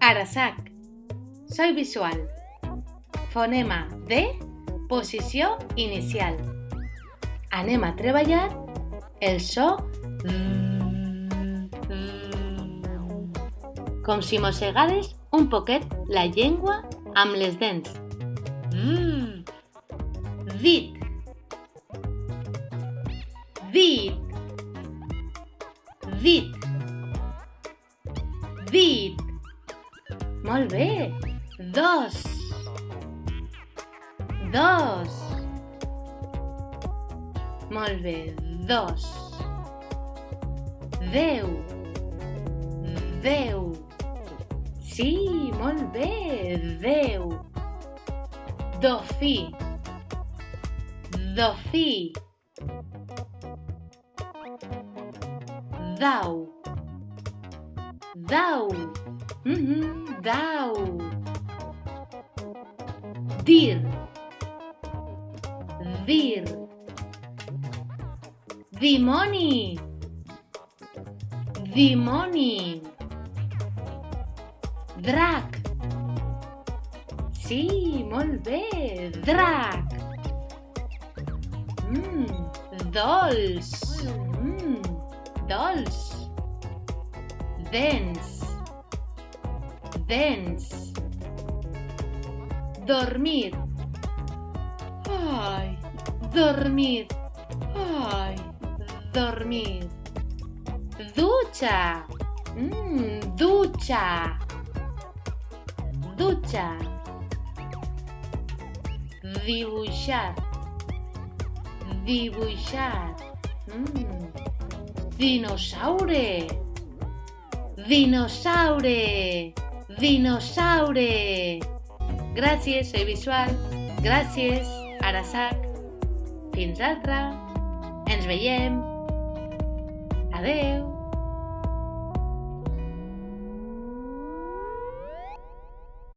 Arasac. Soy visual. Fonema de, posició inicial. Anem a treballar el so com si mossegares un poquet la llengua amb les dents. Dit. Dit. Dit. Dit. Molt bé. Dos. Dos. Molt bé. Dos. Deu. Deu. Sí, molt bé. Deu. Dofí. Dofí. Dau. Dau. Dau. Dir. Dir. Dimoni. Dimoni. Drac. Sí, molt bé. Drac. Dolç. Dolç. Dents. Dents. Dormir. Ai, dormir. Ai, dormir. Dutxa. Dutxa. Dutxa. Dibuixar. Dibuixar. Dinosaure. Dinosaure. Dinosaure. Gràcies, soy visual. Gràcies, Arasac. Fins l'altra. Ens veiem. Adeu.